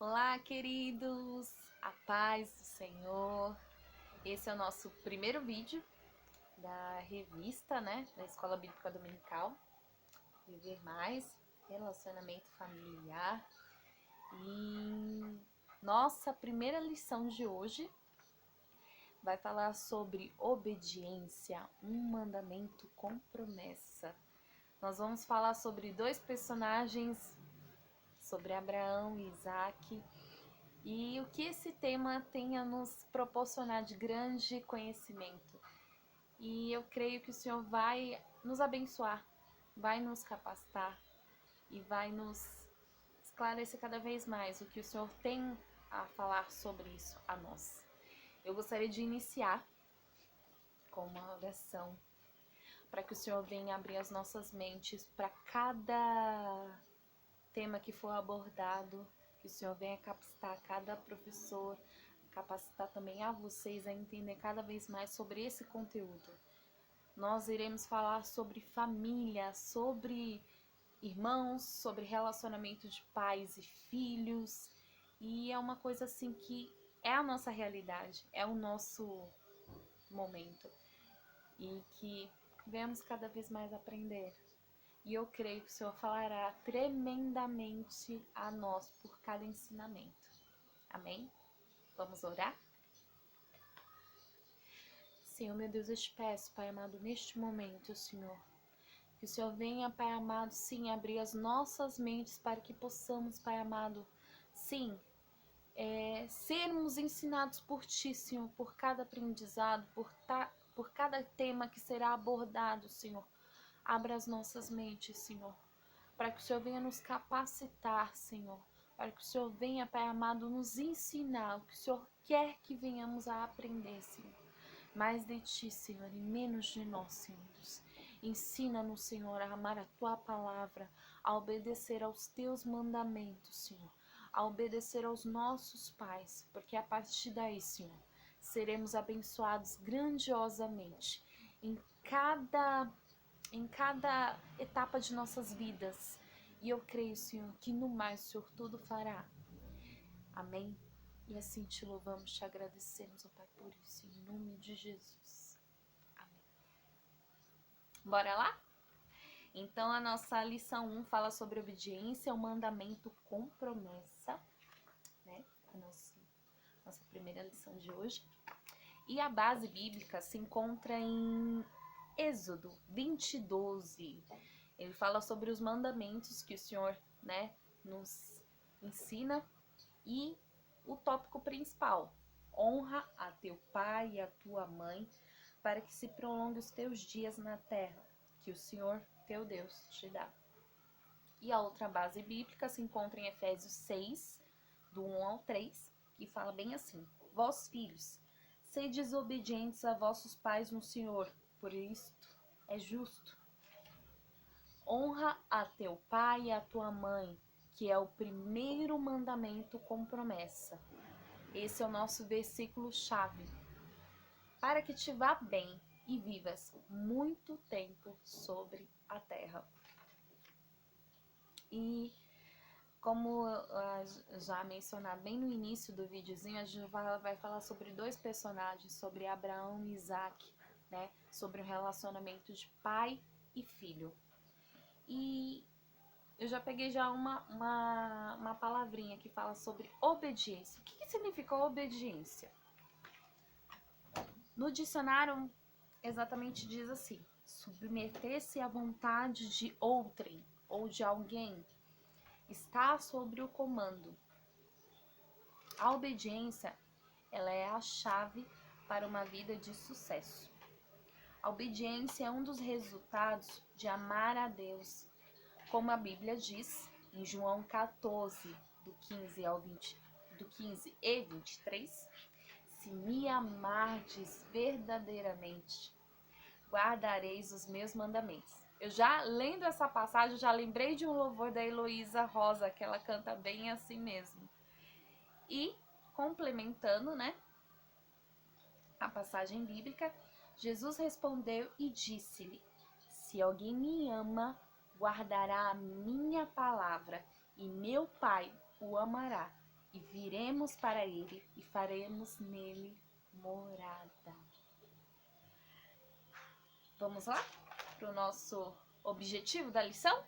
Olá, queridos! A paz do Senhor. Esse é o nosso primeiro vídeo da revista, da Escola Bíblica Dominical. Viver Mais, relacionamento familiar. E nossa primeira lição de hoje vai falar sobre obediência, um mandamento com promessa. Nós vamos falar sobre dois personagens, sobre Abraão e Isaac. E o que esse tema tem a nos proporcionar de grande conhecimento. E eu creio que o Senhor vai nos abençoar, vai nos capacitar e vai nos esclarecer cada vez mais o que o Senhor tem a falar sobre isso a nós. Eu gostaria de iniciar com uma oração para que o Senhor venha abrir as nossas mentes para cada tema que for abordado, que o Senhor venha capacitar cada professor, capacitar também a vocês a entender cada vez mais sobre esse conteúdo. Nós iremos falar sobre família, sobre irmãos, sobre relacionamento de pais e filhos, e é uma coisa assim que é a nossa realidade, é o nosso momento, e que venhamos cada vez mais aprender. E eu creio que o Senhor falará tremendamente a nós por cada ensinamento. Amém? Vamos orar? Senhor, meu Deus, eu te peço, Pai amado, neste momento, Senhor, que o Senhor venha, Pai amado, sim, abrir as nossas mentes para que possamos, Pai amado, sim, sermos ensinados por Ti, Senhor, por cada aprendizado, por cada tema que será abordado, Senhor. Abra as nossas mentes, Senhor, para que o Senhor venha nos capacitar, Senhor, para que o Senhor venha, Pai amado, nos ensinar o que o Senhor quer que venhamos a aprender, Senhor. Mais de Ti, Senhor, e menos de nós, Senhor Deus. Ensina-nos, Senhor, a amar a Tua palavra, a obedecer aos Teus mandamentos, Senhor, a obedecer aos nossos pais, porque a partir daí, Senhor, seremos abençoados grandiosamente em cada etapa de nossas vidas. E eu creio, Senhor, que no mais o Senhor tudo fará. Amém? E assim te louvamos, te agradecemos, ó Pai, por isso, em nome de Jesus. Amém. Bora lá? Então, a nossa lição 1 fala sobre obediência, o mandamento com promessa, né? A nossa primeira lição de hoje. E a base bíblica se encontra em Êxodo 20:12. Ele fala sobre os mandamentos que o Senhor, nos ensina. E o tópico principal: honra a teu pai e a tua mãe, para que se prolongue os teus dias na terra, que o Senhor teu Deus te dá. E a outra base bíblica se encontra em Efésios 6, do 1 ao 3, que fala bem assim: vós, filhos, sedes obedientes a vossos pais no Senhor, por isto é justo. Honra a teu pai e a tua mãe, que é o primeiro mandamento com promessa. Esse é o nosso versículo-chave. Para que te vá bem e vivas muito tempo sobre a terra. E como já mencionado bem no início do videozinho, a gente vai falar sobre dois personagens, sobre Abraão e Isaac, né? Sobre o relacionamento de pai e filho. E eu já peguei uma palavrinha que fala sobre obediência. O que significa obediência? No dicionário, exatamente diz assim: submeter-se à vontade de outrem ou de alguém, está sobre o comando. A obediência, ela é a chave para uma vida de sucesso. A obediência é um dos resultados de amar a Deus, como a Bíblia diz em João 14, do 15 e 23, se me amardes verdadeiramente, guardareis os meus mandamentos. Eu já lendo essa passagem, já lembrei de um louvor da Heloísa Rosa, que ela canta bem assim mesmo. E complementando, a passagem bíblica, Jesus respondeu e disse-lhe: se alguém me ama, guardará a minha palavra, e meu Pai o amará, e viremos para ele e faremos nele morada. Vamos lá para o nosso objetivo da lição?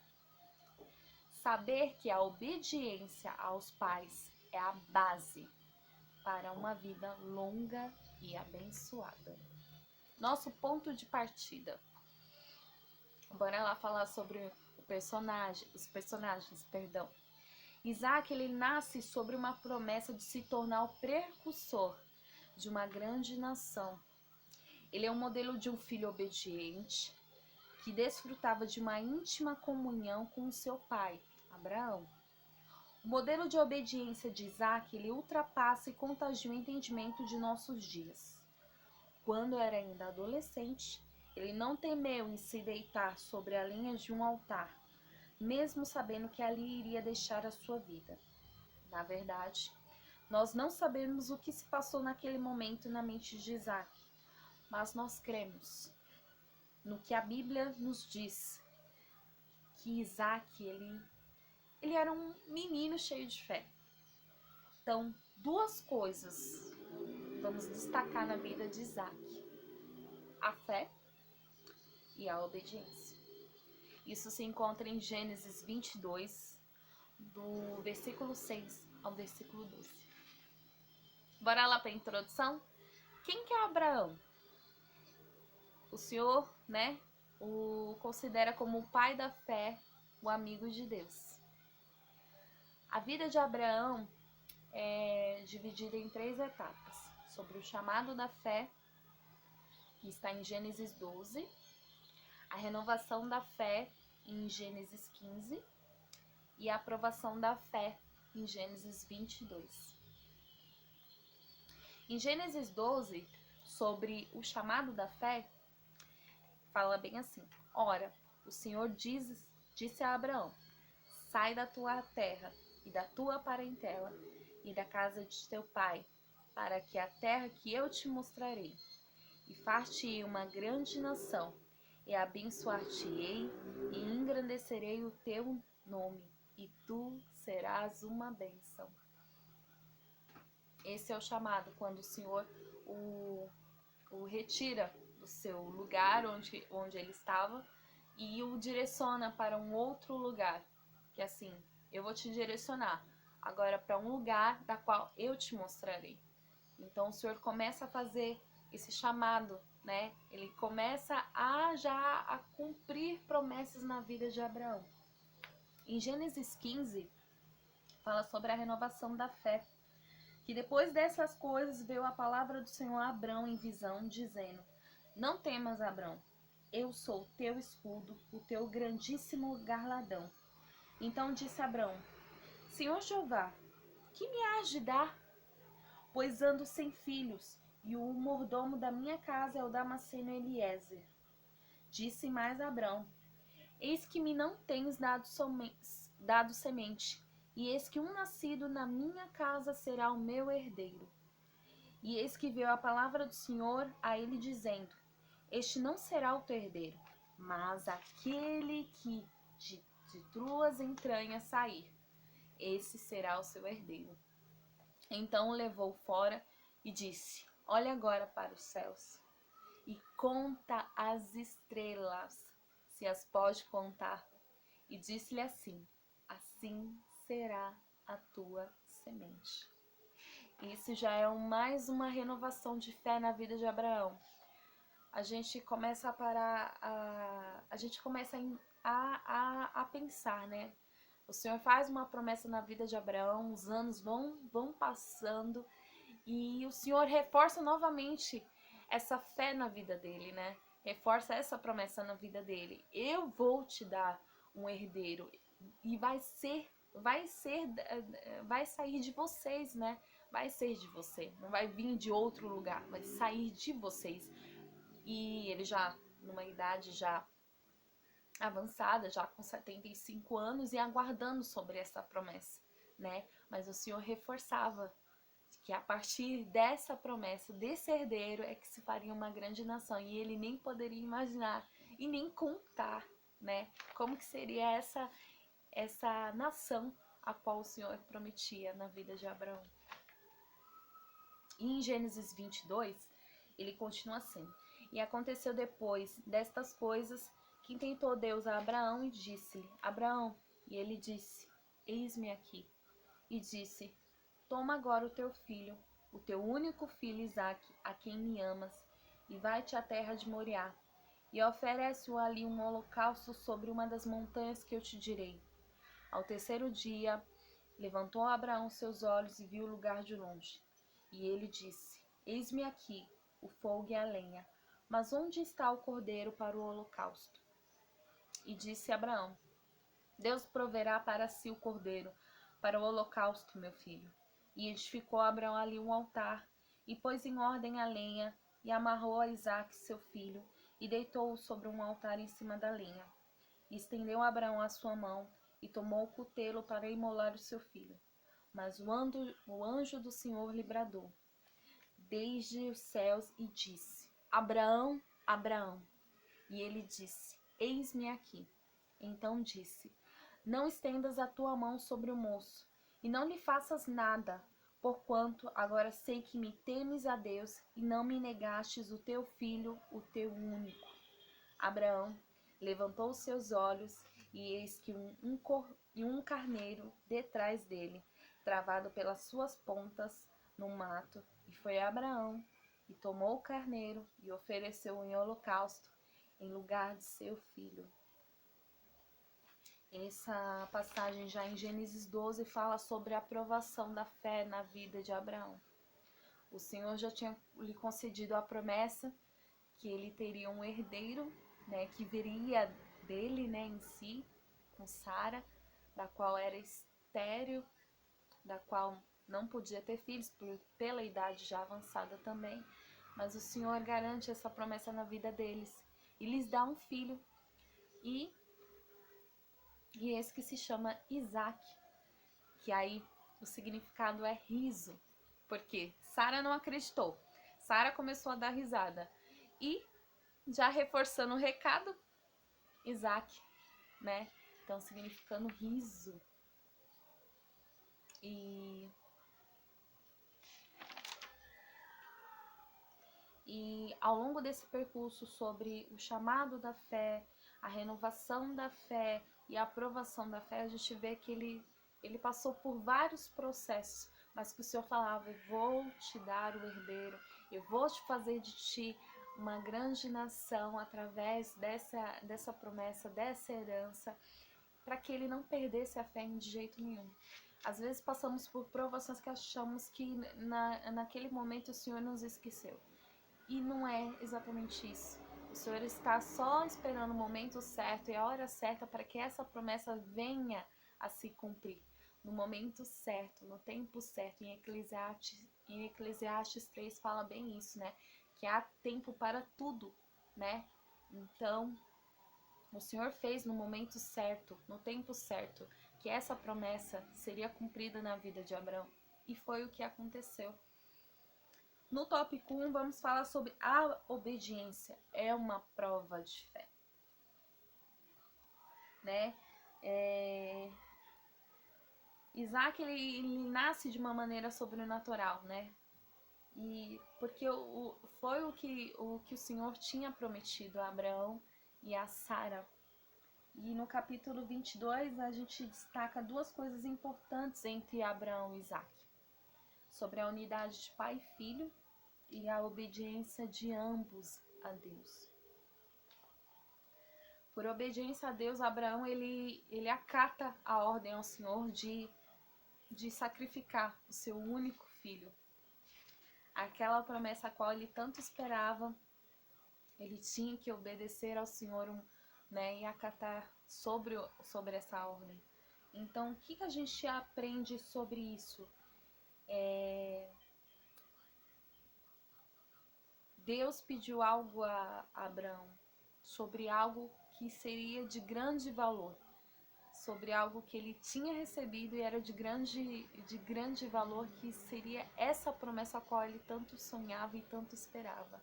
Saber que a obediência aos pais é a base para uma vida longa e abençoada. Nosso ponto de partida. Bora lá falar sobre os personagens. Isaac, ele nasce sobre uma promessa de se tornar o precursor de uma grande nação. Ele é um modelo de um filho obediente que desfrutava de uma íntima comunhão com o seu pai, Abraão. O modelo de obediência de Isaac, ele ultrapassa e contagia o entendimento de nossos dias. Quando era ainda adolescente, ele não temeu em se deitar sobre a lenha de um altar, mesmo sabendo que ali iria deixar a sua vida. Na verdade, nós não sabemos o que se passou naquele momento na mente de Isaac, mas nós cremos no que a Bíblia nos diz, que Isaac, ele era um menino cheio de fé. Então, duas coisas vamos destacar na vida de Isaac: a fé e a obediência. Isso se encontra em Gênesis 22, do versículo 6 ao versículo 12. Bora lá para a introdução? Quem que é Abraão? O Senhor, o considera como o pai da fé, o amigo de Deus. A vida de Abraão é dividida em 3 etapas: sobre o chamado da fé, que está em Gênesis 12, a renovação da fé em Gênesis 15 e a aprovação da fé em Gênesis 22. Em Gênesis 12, sobre o chamado da fé, fala bem assim: ora, o Senhor disse a Abraão: sai da tua terra e da tua parentela e da casa de teu pai, para que a terra que eu te mostrarei, e far-te-ei uma grande nação, e abençoar-te-ei, e engrandecerei o teu nome, e tu serás uma bênção. Esse é o chamado, quando o Senhor o retira do seu lugar onde ele estava e o direciona para um outro lugar, que assim, eu vou te direcionar agora para um lugar da qual eu te mostrarei. Então o Senhor começa a fazer esse chamado, Ele começa a cumprir promessas na vida de Abraão. Em Gênesis 15, fala sobre a renovação da fé, que depois dessas coisas veio a palavra do Senhor a Abrão em visão, dizendo: não temas, Abrão, eu sou o teu escudo, o teu grandíssimo galardão. Então disse Abrão: Senhor Jeová, que me hás de dar? Pois ando sem filhos, e o mordomo da minha casa é o Damasceno Eliezer. Disse mais Abrão: eis que me não tens dado semente, e eis que um nascido na minha casa será o meu herdeiro. E eis que veio a palavra do Senhor a ele dizendo: este não será o teu herdeiro, mas aquele que de tuas entranhas sair, esse será o seu herdeiro. Então o levou fora e disse: olha agora para os céus e conta as estrelas, se as pode contar. E disse-lhe assim: assim será a tua semente. Isso já é mais uma renovação de fé na vida de Abraão. A gente começa a pensar, O Senhor faz uma promessa na vida de Abraão, os anos vão passando e o Senhor reforça novamente essa fé na vida dele, Reforça essa promessa na vida dele. Eu vou te dar um herdeiro e vai sair de vocês, Vai ser de você, não vai vir de outro lugar, vai sair de vocês. E ele já numa idade já avançada, já com 75 anos e aguardando sobre essa promessa, Mas o Senhor reforçava que a partir dessa promessa, desse herdeiro, é que se faria uma grande nação. E ele nem poderia imaginar e nem contar, Como que seria essa nação a qual o Senhor prometia na vida de Abraão. E em Gênesis 22, ele continua assim: E aconteceu depois destas coisas que tentou Deus a Abraão e disse-lhe: Abraão, e ele disse: Eis-me aqui. E disse: Toma agora o teu filho, o teu único filho Isaque, a quem me amas, e vai-te à terra de Moriá, e oferece-o ali um holocausto sobre uma das montanhas que eu te direi. Ao terceiro dia, levantou Abraão seus olhos e viu o lugar de longe. E ele disse: Eis-me aqui, o fogo e a lenha, mas onde está o cordeiro para o holocausto? E disse Abraão: Deus proverá para si o cordeiro, para o holocausto, meu filho. E edificou Abraão ali um altar, e pôs em ordem a lenha, e amarrou a Isaque, seu filho, e deitou-o sobre um altar em cima da lenha. E estendeu Abraão a sua mão, e tomou o cutelo para imolar o seu filho. Mas o anjo do Senhor lhe bradou desde os céus e disse: Abraão, Abraão. E ele disse: Eis-me aqui. Então disse: Não estendas a tua mão sobre o moço, e não lhe faças nada, porquanto agora sei que me temes a Deus, e não me negastes o teu filho, o teu único. Abraão levantou os seus olhos, e eis que um carneiro detrás dele, travado pelas suas pontas no mato, e foi Abraão, e tomou o carneiro, e ofereceu em holocausto, em lugar de seu filho. Essa passagem já em Gênesis 12 fala sobre a aprovação da fé na vida de Abraão. O Senhor já tinha lhe concedido a promessa que ele teria um herdeiro, né, que viria dele, né, em si, com Sara, da qual era estéril, da qual não podia ter filhos pela idade já avançada também. Mas o Senhor garante essa promessa na vida deles e lhes dá um filho. E esse que se chama Isaque, que aí o significado é riso, porque Sara não acreditou. Sara começou a dar risada. E, já reforçando o recado, Isaque, né? Então, significando riso. E ao longo desse percurso sobre o chamado da fé, a renovação da fé e a aprovação da fé, a gente vê que ele passou por vários processos, mas que o Senhor falava: eu vou te dar o herdeiro, eu vou te fazer de ti uma grande nação através dessa promessa, dessa herança, para que ele não perdesse a fé de jeito nenhum. Às vezes passamos por provações que achamos que naquele momento o Senhor nos esqueceu. E não é exatamente isso. O Senhor está só esperando o momento certo e a hora certa para que essa promessa venha a se cumprir. No momento certo, no tempo certo. Em Eclesiastes 3 fala bem isso, né? Que há tempo para tudo, né? Então, o Senhor fez no momento certo, no tempo certo, que essa promessa seria cumprida na vida de Abraão. E foi o que aconteceu. No tópico 1, vamos falar sobre a obediência. É uma prova de fé, né? Isaac, ele nasce de uma maneira sobrenatural, né? E porque foi o que o Senhor tinha prometido a Abraão e a Sara. E no capítulo 22, a gente destaca duas coisas importantes entre Abraão e Isaac. Sobre a unidade de pai e filho, e a obediência de ambos a Deus. Por obediência a Deus, Abraão ele acata a ordem ao Senhor de sacrificar o seu único filho. Aquela promessa a qual ele tanto esperava, ele tinha que obedecer ao Senhor, né, e acatar sobre essa ordem. Então, o que a gente aprende sobre isso? Deus pediu algo a Abraão, sobre algo que seria de grande valor, sobre algo que ele tinha recebido e era de grande valor, que seria essa promessa a qual ele tanto sonhava e tanto esperava.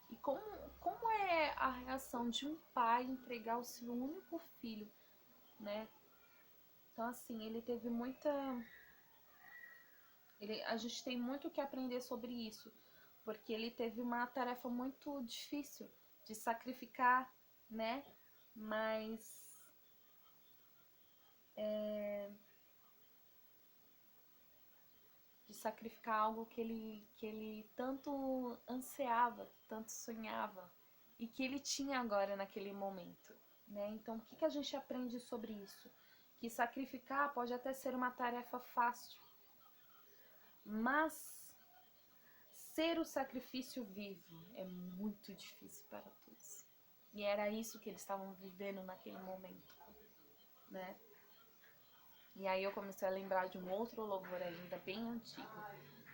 E como é a reação de um pai entregar o seu único filho, né? Então, assim, ele teve muita... a gente tem muito o que aprender sobre isso, porque ele teve uma tarefa muito difícil de sacrificar, né? Mas de sacrificar algo que ele tanto ansiava, que tanto sonhava e que ele tinha agora naquele momento, né? Então, o que a gente aprende sobre isso? Que sacrificar pode até ser uma tarefa fácil, mas ser o sacrifício vivo é muito difícil para todos. E era isso que eles estavam vivendo naquele momento, né? E aí eu comecei a lembrar de um outro louvor ainda bem antigo,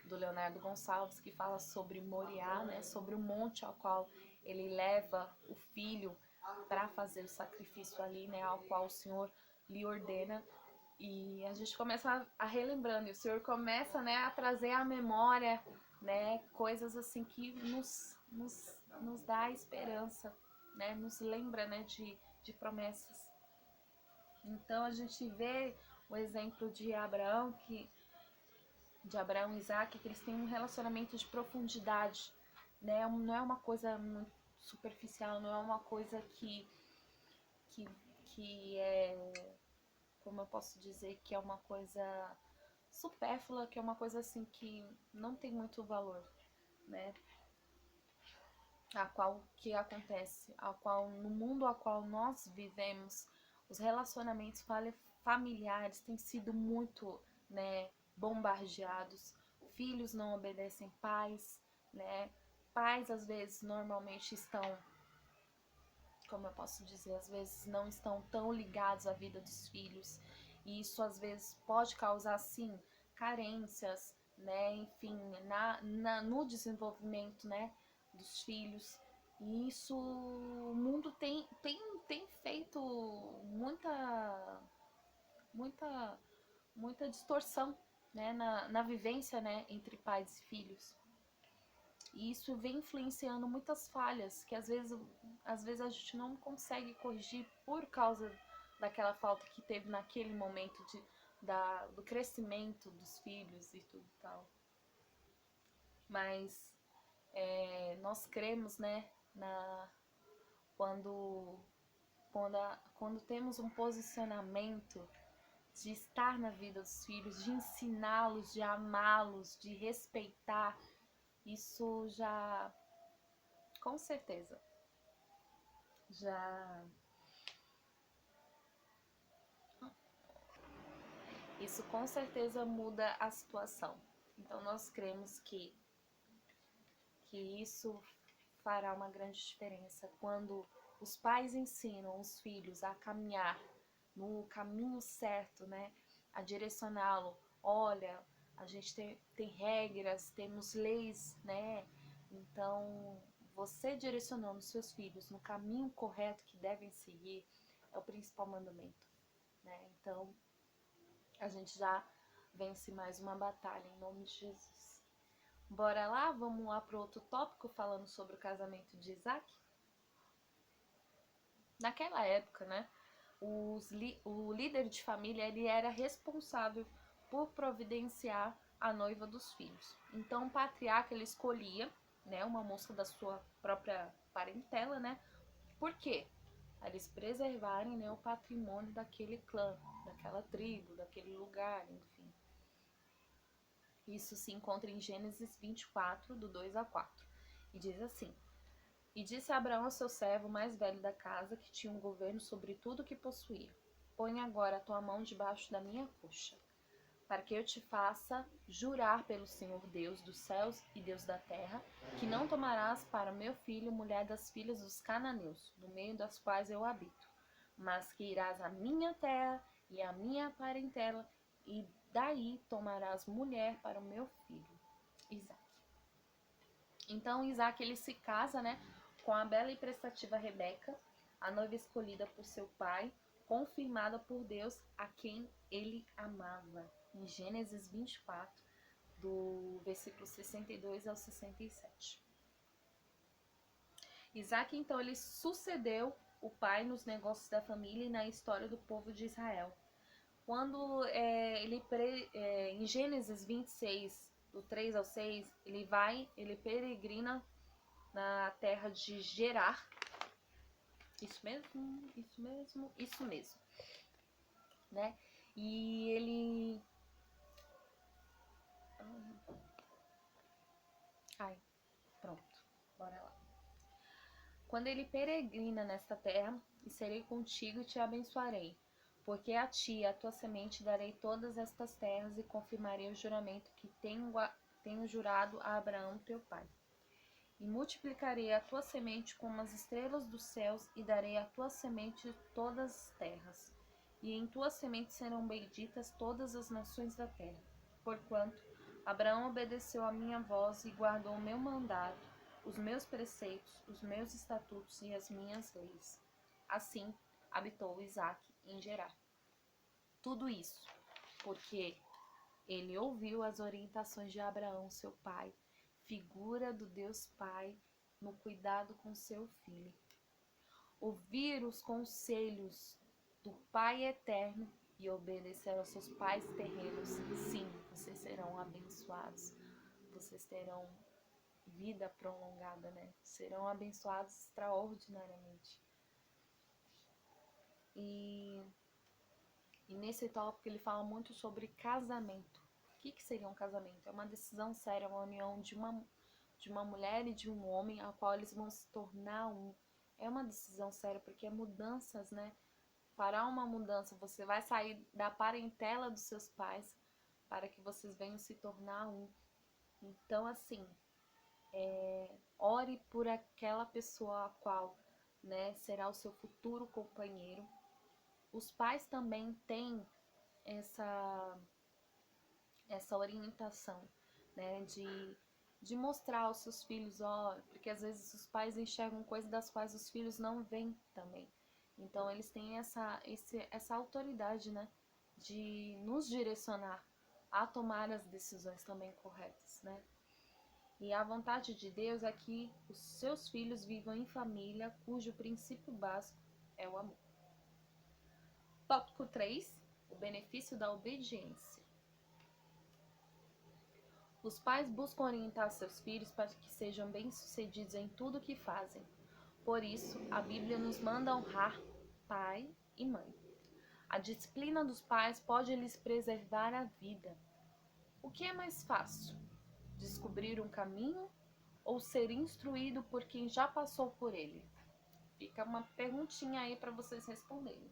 do Leonardo Gonçalves, que fala sobre Moriá, né? Sobre o monte ao qual ele leva o filho para fazer o sacrifício ali, né? Ao qual o Senhor lhe ordena. E a gente começa a relembrando, e o Senhor começa, né, a trazer à memória, né, coisas assim que nos dá esperança, né, nos lembra, né, de promessas. Então a gente vê o exemplo de Abraão e Isaac, que eles têm um relacionamento de profundidade, né, não é uma coisa muito superficial, não é uma coisa que, que é, como eu posso dizer, que é uma coisa supérflua, que é uma coisa assim que não tem muito valor, né? A qual que acontece, a qual no mundo a qual nós vivemos, os relacionamentos familiares têm sido muito, né, bombardeados. Filhos não obedecem pais, né? Pais às vezes normalmente estão, como eu posso dizer, às vezes não estão tão ligados à vida dos filhos. E isso às vezes pode causar, sim, carências, né? Enfim, no desenvolvimento, né, dos filhos. E isso, o mundo tem feito muita, muita distorção, né, na vivência, né, entre pais e filhos. E isso vem influenciando muitas falhas que às vezes a gente não consegue corrigir por causa daquela falta que teve naquele momento do crescimento dos filhos e tudo e tal. Mas nós cremos, né, quando, quando temos um posicionamento de estar na vida dos filhos, de ensiná-los, de amá-los, de respeitar, isso já, com certeza, já isso com certeza muda a situação. Então nós cremos que isso fará uma grande diferença quando os pais ensinam os filhos a caminhar no caminho certo, né? A direcioná-lo. Olha, a gente tem regras, temos leis, né? Então, você direcionando seus filhos no caminho correto que devem seguir é o principal mandamento, né? Então, a gente já vence mais uma batalha em nome de Jesus. Bora lá? Vamos lá para outro tópico falando sobre o casamento de Isaac? Naquela época, né, o líder de família ele era responsável por providenciar a noiva dos filhos. Então o patriarca ele escolhia, né, uma moça da sua própria parentela, né? Por quê? Para eles preservarem, né, o patrimônio daquele clã, daquela tribo, daquele lugar, enfim. Isso se encontra em Gênesis 24, do 2 a 4. E diz assim: E disse Abraão ao seu servo mais velho da casa, que tinha um governo sobre tudo o que possuía: Põe agora a tua mão debaixo da minha coxa, para que eu te faça jurar pelo Senhor Deus dos céus e Deus da terra, que não tomarás para meu filho mulher das filhas dos cananeus, no meio das quais eu habito, mas que irás à minha terra e à minha parentela, e daí tomarás mulher para o meu filho Isaque. Então Isaac ele se casa, né, com a bela e prestativa Rebeca, a noiva escolhida por seu pai, confirmada por Deus, a quem ele amava. Em Gênesis 24, do versículo 62 ao 67. Isaac, então, ele sucedeu o pai nos negócios da família e na história do povo de Israel. Quando em Gênesis 26, do 3 ao 6, ele peregrina na terra de Gerar. Isso mesmo, isso mesmo, isso mesmo, né? E ele... Ai, pronto, bora lá. Quando ele peregrina nesta terra, e serei contigo e te abençoarei, porque a ti e a tua semente darei todas estas terras e confirmarei o juramento que tenho jurado a Abraão teu pai. E multiplicarei a tua semente como as estrelas dos céus, e darei à tua semente todas as terras. E em tua semente serão benditas todas as nações da terra. Porquanto Abraão obedeceu a minha voz e guardou o meu mandado, os meus preceitos, os meus estatutos e as minhas leis. Assim habitou Isaque em Gerar. Tudo isso porque ele ouviu as orientações de Abraão, seu pai, figura do Deus Pai, no cuidado com seu filho. Ouvir os conselhos do Pai eterno e obedecer aos seus pais terrenos. Sim, vocês serão abençoados. Vocês terão vida prolongada, né? Serão abençoados extraordinariamente. E nesse tópico ele fala muito sobre casamento. O que seria um casamento? É uma decisão séria, uma união de uma mulher e de um homem, a qual eles vão se tornar um. É uma decisão séria, porque é mudanças, né? Fará uma mudança, você vai sair da parentela dos seus pais para que vocês venham se tornar um. Então, assim, ore por aquela pessoa a qual, né, será o seu futuro companheiro. Os pais também têm essa orientação, né, de mostrar aos seus filhos, porque às vezes os pais enxergam coisas das quais os filhos não veem também. Então eles têm essa autoridade, né, de nos direcionar a tomar as decisões também corretas, né? E a vontade de Deus é que os seus filhos vivam em família cujo princípio básico é o amor. Tópico 3, o benefício da obediência. Os pais buscam orientar seus filhos para que sejam bem-sucedidos em tudo o que fazem. Por isso, a Bíblia nos manda honrar pai e mãe. A disciplina dos pais pode lhes preservar a vida. O que é mais fácil? Descobrir um caminho ou ser instruído por quem já passou por ele? Fica uma perguntinha aí para vocês responderem.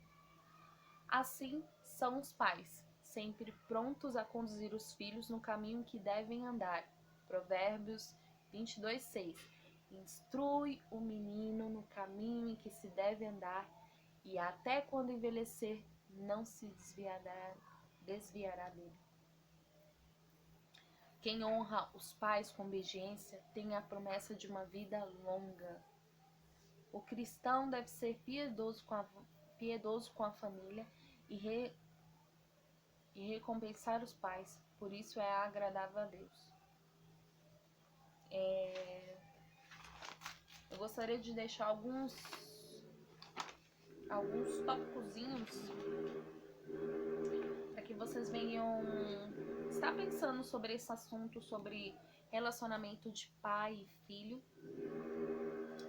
Assim são os pais, sempre prontos a conduzir os filhos no caminho que devem andar. Provérbios 22:6. Instrui o menino no caminho em que se deve andar, e até quando envelhecer não se desviará dele. Quem honra os pais com obediência tem a promessa de uma vida longa. O cristão deve ser piedoso com a família e recompensar os pais, por isso é agradável a Deus. Eu gostaria de deixar alguns tópicozinhos para que vocês venham estar pensando sobre esse assunto, sobre relacionamento de pai e filho,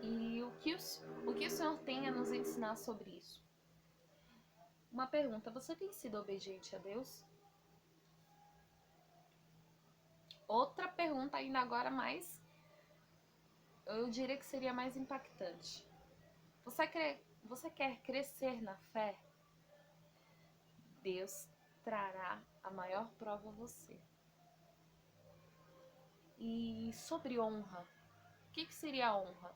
e o que o Senhor tem a nos ensinar sobre isso. Uma pergunta: você tem sido obediente a Deus? Outra pergunta ainda agora mais, eu diria que seria mais impactante. Você quer crescer na fé? Deus trará a maior prova a você. E sobre honra, o que seria honra?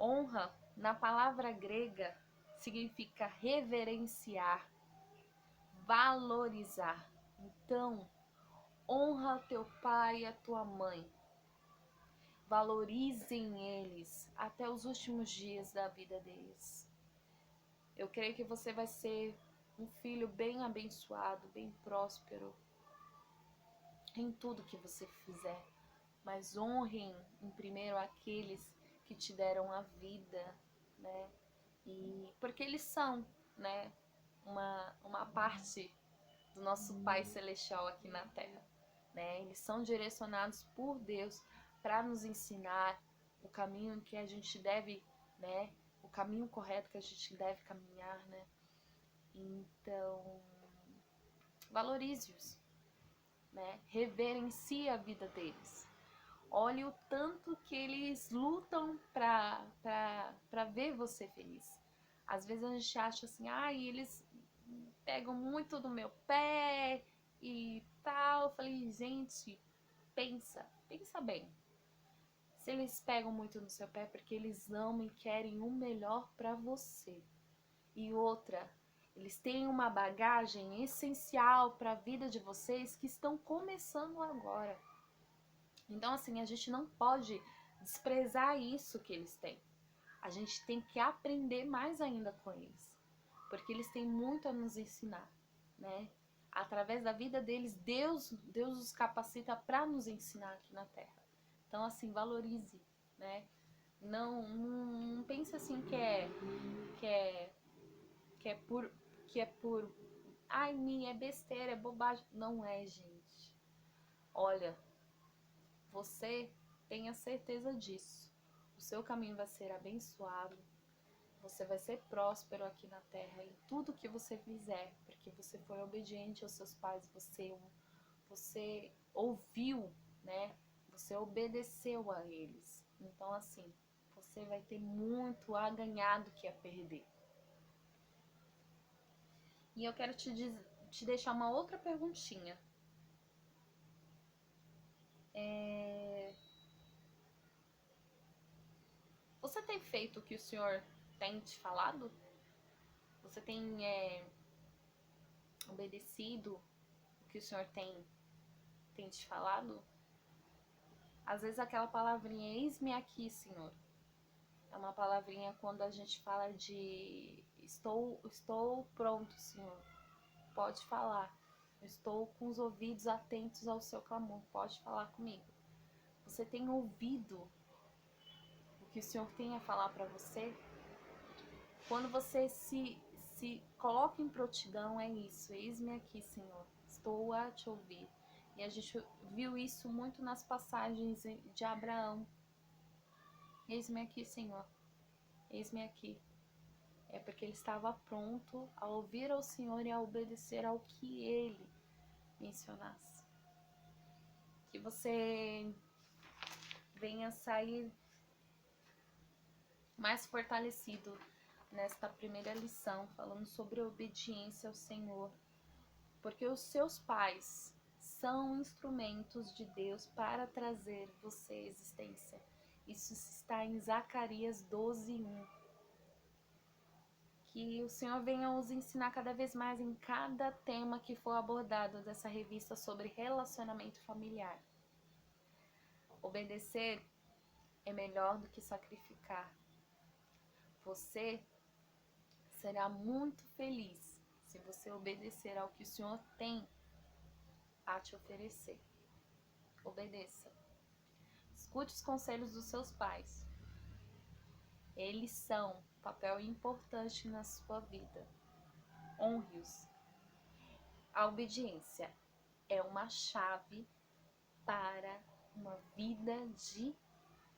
Honra, na palavra grega, significa reverenciar, valorizar. Então, honra teu pai e a tua mãe. Valorizem eles até os últimos dias da vida deles. Eu creio que você vai ser um filho bem abençoado, bem próspero em tudo que você fizer. Mas honrem em primeiro aqueles que te deram a vida, né? E porque eles são, né? uma parte do nosso Pai Celestial aqui na Terra, né? Eles são direcionados por Deus para nos ensinar o caminho que a gente deve, né? O caminho correto que a gente deve caminhar, né? Então, valorize-os, né? Reverencie a vida deles. Olhe o tanto que eles lutam para ver você feliz. Às vezes a gente acha assim, eles pegam muito do meu pé e tal. Eu falei, gente, pensa bem. Se eles pegam muito no seu pé, é porque eles amam e querem o melhor para você. E outra, eles têm uma bagagem essencial para a vida de vocês que estão começando agora. Então, assim, a gente não pode desprezar isso que eles têm. A gente tem que aprender mais ainda com eles, porque eles têm muito a nos ensinar, né? Através da vida deles, Deus os capacita para nos ensinar aqui na Terra. Então, assim, valorize, né? Não pense assim que é por é besteira, é bobagem. Não é, gente. Olha, você tenha certeza disso. O seu caminho vai ser abençoado. Você vai ser próspero aqui na terra em tudo que você fizer, porque você foi obediente aos seus pais, você ouviu, né? Você obedeceu a eles. Então, assim, você vai ter muito a ganhar do que a perder. E eu quero te deixar uma outra perguntinha. Você tem feito o que o Senhor tem te falado? Você tem obedecido o que o Senhor tem te falado? Às vezes aquela palavrinha, eis-me aqui, Senhor, é uma palavrinha quando a gente fala de estou pronto, Senhor, pode falar. Eu estou com os ouvidos atentos ao seu clamor, pode falar comigo. Você tem ouvido o que o Senhor tem a falar para você? Quando você se coloca em prontidão, é isso. Eis-me aqui, Senhor. Estou a te ouvir. E a gente viu isso muito nas passagens de Abraão. Eis-me aqui, Senhor. Eis-me aqui. É porque ele estava pronto a ouvir ao Senhor e a obedecer ao que ele mencionasse. Que você venha sair mais fortalecido nesta primeira lição, falando sobre a obediência ao Senhor. Porque os seus pais são instrumentos de Deus para trazer você à existência. Isso está em Zacarias 12:1. Que o Senhor venha nos ensinar cada vez mais em cada tema que for abordado dessa revista sobre relacionamento familiar. Obedecer é melhor do que sacrificar. Você será muito feliz se você obedecer ao que o Senhor tem a te oferecer. Obedeça. Escute os conselhos dos seus pais. Eles são um papel importante na sua vida. Honre-os. A obediência é uma chave para uma vida de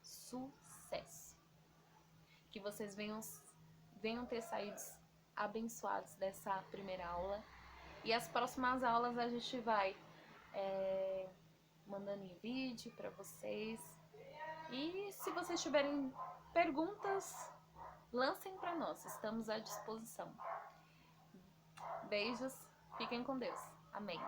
sucesso. Que vocês venham ter saído abençoados dessa primeira aula. E as próximas aulas a gente vai mandando em vídeo para vocês. E se vocês tiverem perguntas, lancem para nós, estamos à disposição. Beijos, fiquem com Deus. Amém.